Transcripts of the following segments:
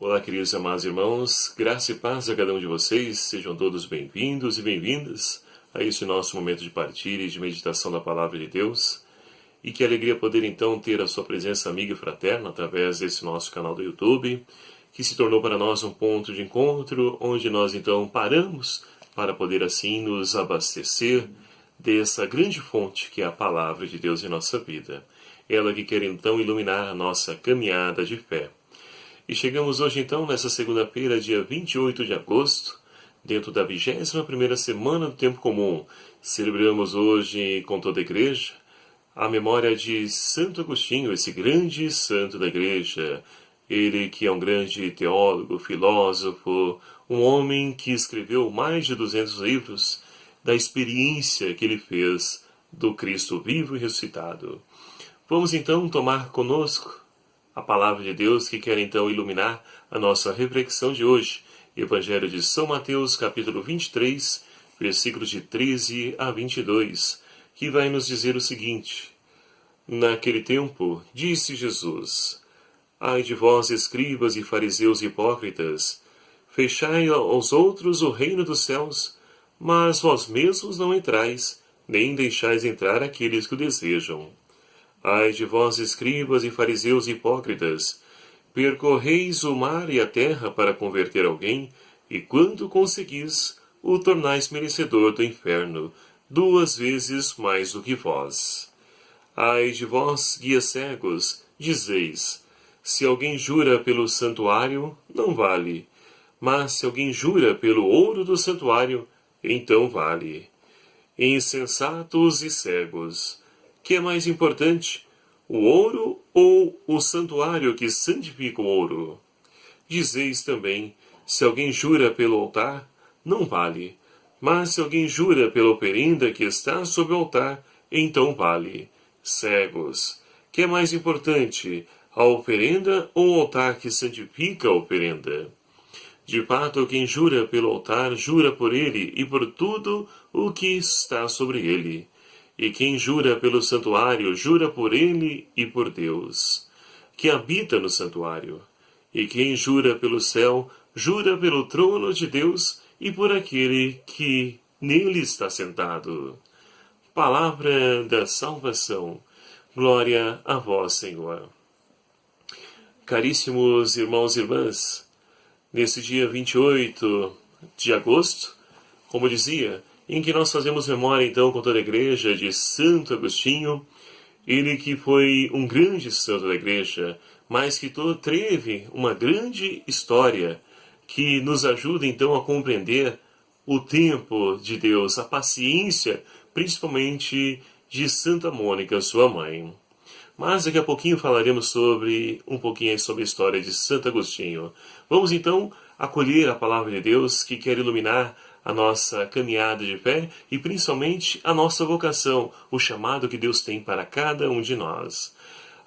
Olá, queridos e amados irmãos, graça e paz a cada um de vocês, sejam todos bem-vindos e bem-vindas a este nosso momento de partilha e de meditação da Palavra de Deus. E que alegria poder então ter a sua presença amiga e fraterna através desse nosso canal do YouTube, que se tornou para nós um ponto de encontro, onde nós então paramos para poder assim nos abastecer dessa grande fonte que é a Palavra de Deus em nossa vida. Ela que quer então iluminar a nossa caminhada de fé. E chegamos hoje então, nessa segunda-feira, dia 28 de agosto, dentro da 21ª semana do Tempo Comum. Celebramos hoje, com toda a igreja, a memória de Santo Agostinho, esse grande santo da igreja. Ele que é um grande teólogo, filósofo, um homem que escreveu mais de 200 livros da experiência que ele fez do Cristo vivo e ressuscitado. Vamos então tomar conosco a Palavra de Deus que quer então iluminar a nossa reflexão de hoje. Evangelho de São Mateus, capítulo 23, versículos de 13 a 22, que vai nos dizer o seguinte: Naquele tempo, disse Jesus: Ai de vós, escribas e fariseus hipócritas, fechai aos outros o reino dos céus, mas vós mesmos não entrais, nem deixais entrar aqueles que o desejam. Ai de vós, escribas e fariseus hipócritas, percorreis o mar e a terra para converter alguém, e quando conseguis, o tornais merecedor do inferno, 2 vezes mais do que vós. Ai de vós, guias cegos, dizeis: se alguém jura pelo santuário, não vale, mas se alguém jura pelo ouro do santuário, então vale. Insensatos e cegos, que é mais importante, o ouro ou o santuário que santifica o ouro? Dizeis também: se alguém jura pelo altar, não vale, mas se alguém jura pela oferenda que está sob o altar, então vale. Cegos, que é mais importante, a oferenda ou o altar que santifica a oferenda? De fato, quem jura pelo altar, jura por ele e por tudo o que está sobre ele. E quem jura pelo santuário, jura por ele e por Deus, que habita no santuário. E quem jura pelo céu, jura pelo trono de Deus e por aquele que nele está sentado. Palavra da salvação. Glória a vós, Senhor. Caríssimos irmãos e irmãs, nesse dia 28 de agosto, como dizia, em que nós fazemos memória, então, com toda a igreja, de Santo Agostinho, ele que foi um grande santo da igreja, mas que teve uma grande história que nos ajuda, então, a compreender o tempo de Deus, a paciência, principalmente de Santa Mônica, sua mãe. Mas daqui a pouquinho falaremos um pouquinho sobre a história de Santo Agostinho. Vamos, então, acolher a Palavra de Deus que quer iluminar a nossa caminhada de fé e principalmente a nossa vocação, o chamado que Deus tem para cada um de nós.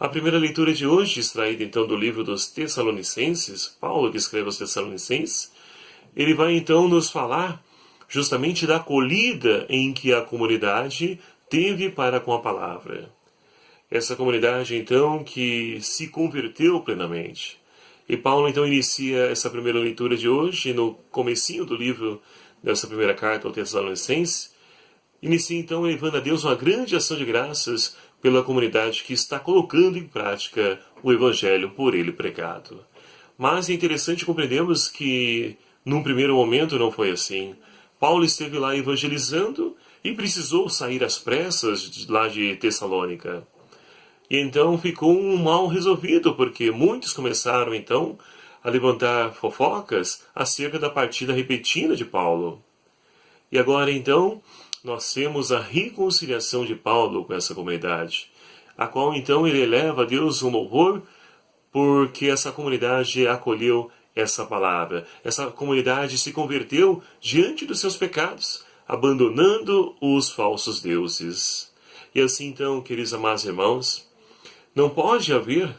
A primeira leitura de hoje, extraída então do livro dos Tessalonicenses, Paulo que escreve aos Tessalonicenses, ele vai então nos falar justamente da acolhida em que a comunidade teve para com a palavra. Essa comunidade então que se converteu plenamente. E Paulo então inicia essa primeira leitura de hoje, no comecinho do livro dessa primeira carta ao Tessalonicenses, inicia então levando a Deus uma grande ação de graças pela comunidade que está colocando em prática o Evangelho por ele pregado. Mas é interessante compreendermos que, num primeiro momento, não foi assim. Paulo esteve lá evangelizando e precisou sair às pressas lá de Tessalônica. E então ficou um mal resolvido, porque muitos começaram então a levantar fofocas acerca da partida repentina de Paulo. E agora então nós temos a reconciliação de Paulo com essa comunidade, a qual então ele eleva a Deus um louvor, porque essa comunidade acolheu essa palavra. Essa comunidade se converteu diante dos seus pecados, abandonando os falsos deuses. E assim então, queridos amados irmãos, não pode haver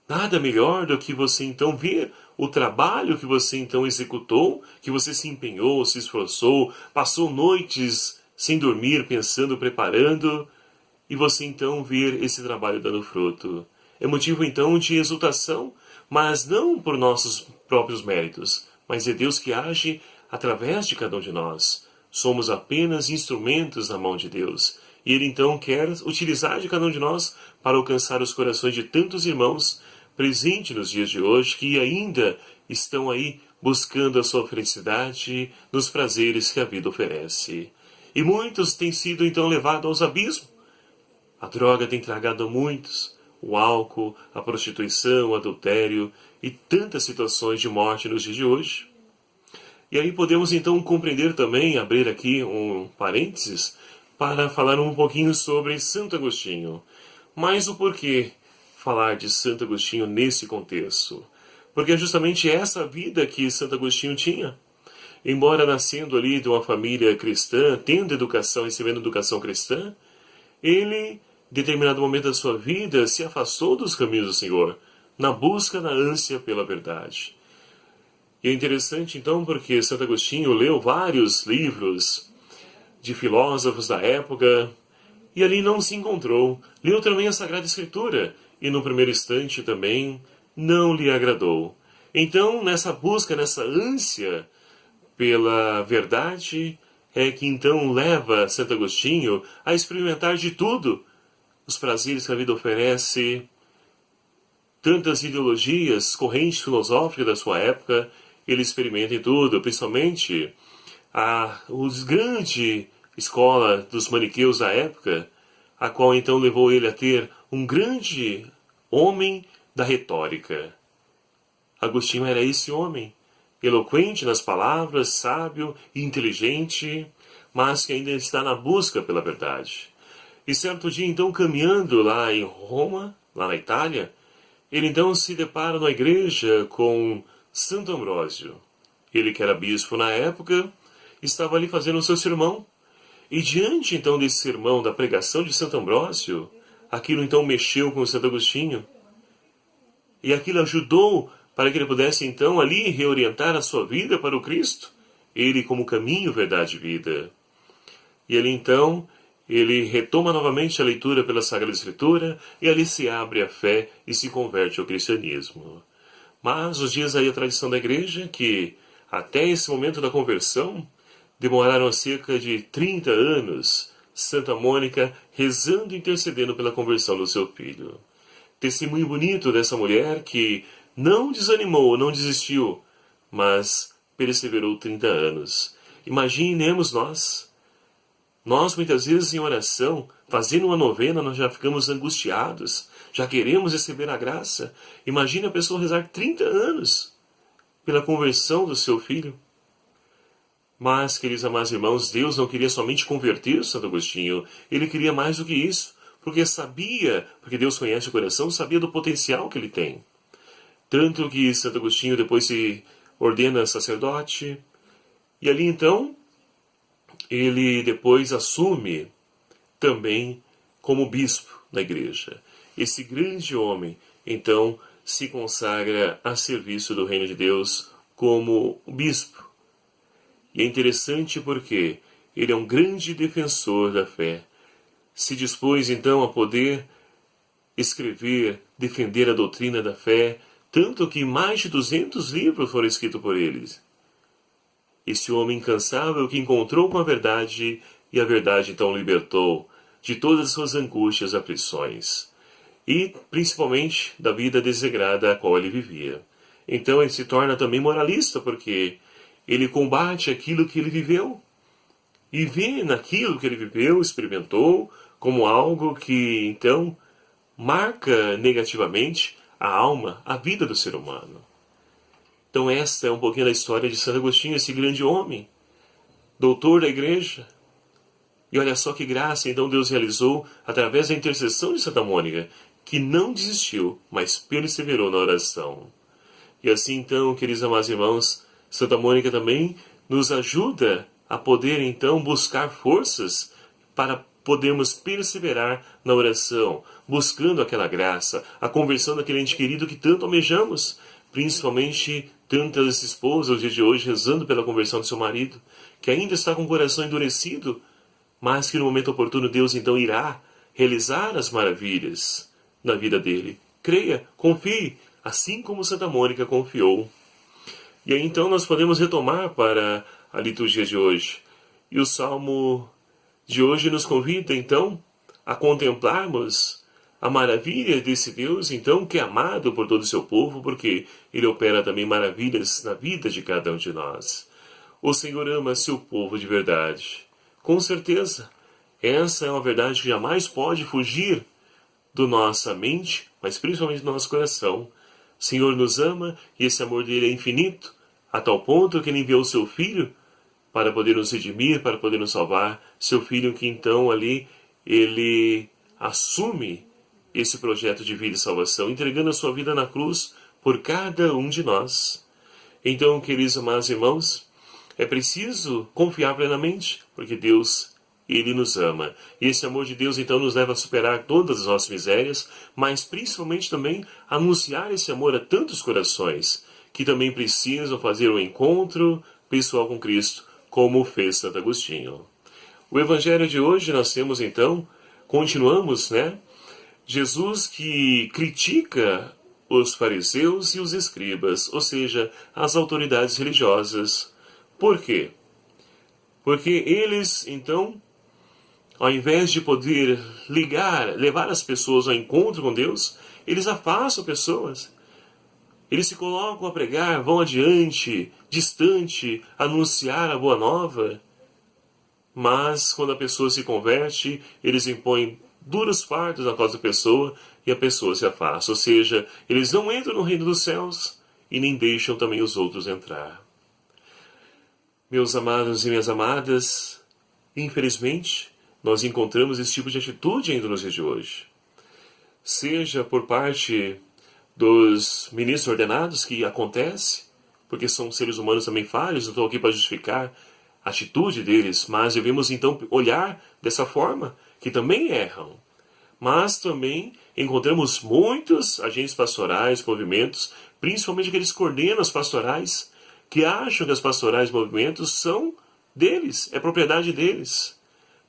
nada melhor do que você então ver o trabalho que você então executou, que você se empenhou, se esforçou, passou noites sem dormir, pensando, preparando, e você então ver esse trabalho dando fruto. É motivo então de exultação, mas não por nossos próprios méritos, mas é Deus que age através de cada um de nós. Somos apenas instrumentos na mão de Deus. E Ele então quer utilizar de cada um de nós para alcançar os corações de tantos irmãos presentes nos dias de hoje que ainda estão aí buscando a sua felicidade nos prazeres que a vida oferece. E muitos têm sido então levados aos abismos. A droga tem tragado a muitos, o álcool, a prostituição, o adultério e tantas situações de morte nos dias de hoje. E aí podemos então compreender também, abrir aqui um parênteses, para falar um pouquinho sobre Santo Agostinho. Mas o porquê falar de Santo Agostinho nesse contexto? Porque é justamente essa vida que Santo Agostinho tinha. Embora nascendo ali de uma família cristã, tendo educação, recebendo educação cristã, ele, em determinado momento da sua vida, se afastou dos caminhos do Senhor, na busca, na ânsia pela verdade. E é interessante então porque Santo Agostinho leu vários livros de filósofos da época, e ali não se encontrou. Leu também a Sagrada Escritura, e no primeiro instante também não lhe agradou. Então, nessa busca, nessa ânsia pela verdade, é que então leva Santo Agostinho a experimentar de tudo, os prazeres que a vida oferece, tantas ideologias, correntes filosóficas da sua época, ele experimenta em tudo, principalmente os grande escola dos maniqueus da época, a qual então levou ele a ter um grande homem da retórica. Agostinho era esse homem, eloquente nas palavras, sábio e inteligente, mas que ainda está na busca pela verdade. E certo dia, então, caminhando lá em Roma, lá na Itália, ele então se depara na igreja com Santo Ambrósio. Ele que era bispo na época, estava ali fazendo o seu sermão. E diante então desse sermão, da pregação de Santo Ambrósio, aquilo então mexeu com Santo Agostinho. E aquilo ajudou para que ele pudesse então ali reorientar a sua vida para o Cristo. Ele como caminho, verdade e vida. E ali então, ele retoma novamente a leitura pela Sagrada Escritura e ali se abre a fé e se converte ao cristianismo. Mas os dias aí a tradição da igreja que até esse momento da conversão demoraram cerca de 30 anos, Santa Mônica rezando e intercedendo pela conversão do seu filho. Testemunho bonito dessa mulher que não desanimou, não desistiu, mas perseverou 30 anos. Imaginemos nós. Nós muitas vezes em oração, fazendo uma novena, nós já ficamos angustiados, já queremos receber a graça. Imagine a pessoa rezar 30 anos pela conversão do seu filho. Mas, queridos amados irmãos, Deus não queria somente converter Santo Agostinho, ele queria mais do que isso, porque sabia, porque Deus conhece o coração, sabia do potencial que ele tem. Tanto que Santo Agostinho depois se ordena sacerdote, e ali então, ele depois assume também como bispo na igreja. Esse grande homem, então, se consagra a serviço do reino de Deus como bispo. E é interessante porque ele é um grande defensor da fé. Se dispôs então a poder escrever, defender a doutrina da fé, tanto que mais de 200 livros foram escritos por eles. Esse homem incansável que encontrou com a verdade e a verdade então o libertou de todas as suas angústias e aflições. E principalmente da vida desregrada a qual ele vivia. Então ele se torna também moralista porque ele combate aquilo que ele viveu e vê naquilo que ele viveu, experimentou, como algo que, então, marca negativamente a alma, a vida do ser humano. Então esta é um pouquinho da história de Santo Agostinho, esse grande homem, doutor da igreja. E olha só que graça, então Deus realizou através da intercessão de Santa Mônica, que não desistiu, mas perseverou na oração. E assim então, queridos amados irmãos, Santa Mônica também nos ajuda a poder então buscar forças para podermos perseverar na oração, buscando aquela graça, a conversão daquele ente querido que tanto almejamos, principalmente tantas esposas, os dias de hoje, rezando pela conversão do seu marido, que ainda está com o coração endurecido, mas que no momento oportuno Deus então irá realizar as maravilhas na vida dele. Creia, confie, assim como Santa Mônica confiou. E aí então nós podemos retomar para a liturgia de hoje. E o Salmo de hoje nos convida então a contemplarmos a maravilha desse Deus, então, que é amado por todo o seu povo, porque ele opera também maravilhas na vida de cada um de nós. O Senhor ama seu povo de verdade. Com certeza, essa é uma verdade que jamais pode fugir da nossa mente, mas principalmente do nosso coração. O Senhor nos ama e esse amor dele é infinito, a tal ponto que ele enviou o seu Filho para poder nos redimir, para poder nos salvar. Seu Filho que então ali, ele assume esse projeto de vida e salvação, entregando a sua vida na cruz por cada um de nós. Então, queridos amados irmãos, é preciso confiar plenamente, porque Deus, ele nos ama. E esse amor de Deus, então, nos leva a superar todas as nossas misérias, mas principalmente também anunciar esse amor a tantos corações, que também precisam fazer um encontro pessoal com Cristo, como fez Santo Agostinho. O Evangelho de hoje nós temos, então, continuamos, Jesus que critica os fariseus e os escribas, ou seja, as autoridades religiosas. Por quê? Porque eles, então, ao invés de poder levar as pessoas ao encontro com Deus, eles afastam pessoas. Eles se colocam a pregar, vão adiante, distante, anunciar a boa nova. Mas, quando a pessoa se converte, eles impõem duros fardos na causa da pessoa e a pessoa se afasta. Ou seja, eles não entram no reino dos céus e nem deixam também os outros entrar. Meus amados e minhas amadas, infelizmente, nós encontramos esse tipo de atitude ainda nos dias de hoje. Seja por parte dos ministros ordenados, que acontece, porque são seres humanos também falhos, não estou aqui para justificar a atitude deles, mas devemos então olhar dessa forma, que também erram. Mas também encontramos muitos agentes pastorais, movimentos, principalmente aqueles que coordenam as pastorais, que acham que as pastorais e movimentos são deles, é propriedade deles.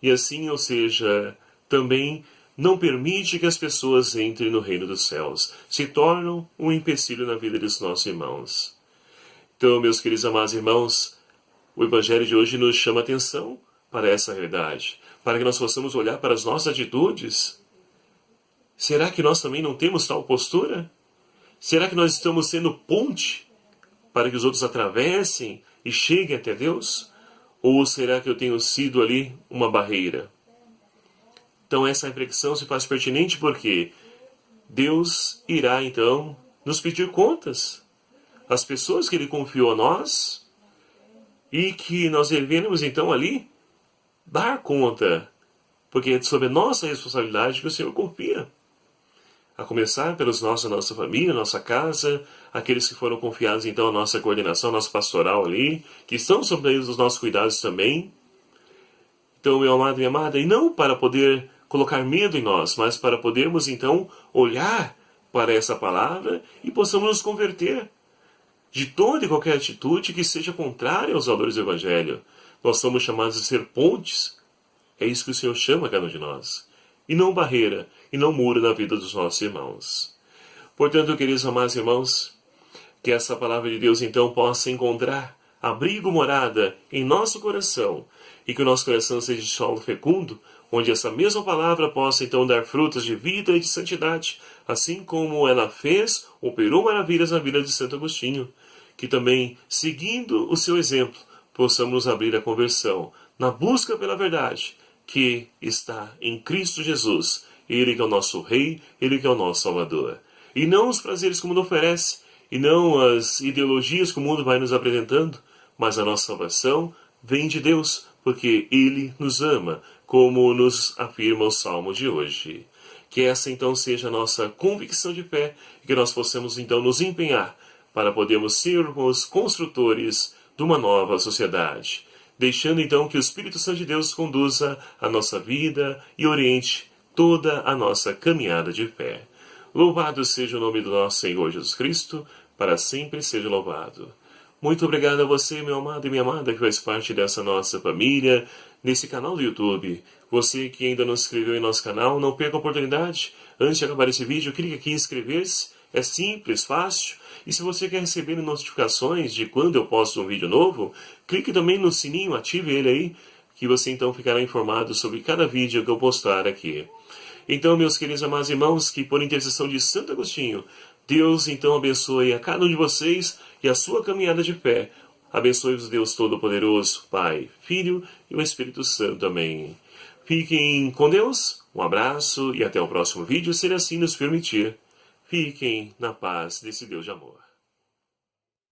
E assim, ou seja, também não permite que as pessoas entrem no reino dos céus, se tornam um empecilho na vida dos nossos irmãos. Então, meus queridos amados irmãos, o Evangelho de hoje nos chama atenção para essa realidade, para que nós possamos olhar para as nossas atitudes. Será que nós também não temos tal postura? Será que nós estamos sendo ponte para que os outros atravessem e cheguem até Deus? Ou será que eu tenho sido ali uma barreira? Então essa reflexão se faz pertinente porque Deus irá então nos pedir contas. As pessoas que Ele confiou a nós e que nós devemos então ali dar conta, porque é sobre a nossa responsabilidade que o Senhor confia. A começar pelos nossos, a nossa família, a nossa casa, aqueles que foram confiados então à nossa coordenação, à nossa pastoral ali, que estão sob os nossos cuidados também. Então, meu amado e minha amada, e não para poder colocar medo em nós, mas para podermos então olhar para essa palavra e possamos nos converter de toda e qualquer atitude que seja contrária aos valores do Evangelho. Nós somos chamados de ser pontes. É isso que o Senhor chama cada um de nós. E não barreira, e não muro na vida dos nossos irmãos. Portanto, queridos amados irmãos, que essa palavra de Deus então possa encontrar abrigo, morada em nosso coração, e que o nosso coração seja de solo fecundo, onde essa mesma palavra possa então dar frutos de vida e de santidade, assim como ela fez, operou maravilhas na vida de Santo Agostinho, que também, seguindo o seu exemplo, possamos nos abrir à conversão, na busca pela verdade, que está em Cristo Jesus, Ele que é o nosso Rei, Ele que é o nosso Salvador. E não os prazeres que o mundo oferece, e não as ideologias que o mundo vai nos apresentando, mas a nossa salvação vem de Deus, porque Ele nos ama, como nos afirma o Salmo de hoje. Que essa então seja a nossa convicção de fé, e que nós possamos então nos empenhar para podermos sermos construtores de uma nova sociedade, deixando então que o Espírito Santo de Deus conduza a nossa vida e oriente toda a nossa caminhada de fé. Louvado seja o nome do nosso Senhor Jesus Cristo, para sempre seja louvado. Muito obrigado a você, meu amado e minha amada, que faz parte dessa nossa família, nesse canal do YouTube. Você que ainda não se inscreveu em nosso canal, não perca a oportunidade. Antes de acabar esse vídeo, clique aqui em inscrever-se É simples, fácil. E se você quer receber notificações de quando eu posto um vídeo novo, clique também no sininho, ative ele aí, que você então ficará informado sobre cada vídeo que eu postar aqui. Então, meus queridos amados irmãos, que por intercessão de Santo Agostinho, Deus então abençoe a cada um de vocês e a sua caminhada de fé. Abençoe-vos Deus Todo-Poderoso, Pai, Filho e o Espírito Santo. Amém. Fiquem com Deus, um abraço e até o próximo vídeo, se ele assim nos permitir. Fiquem na paz desse Deus de amor.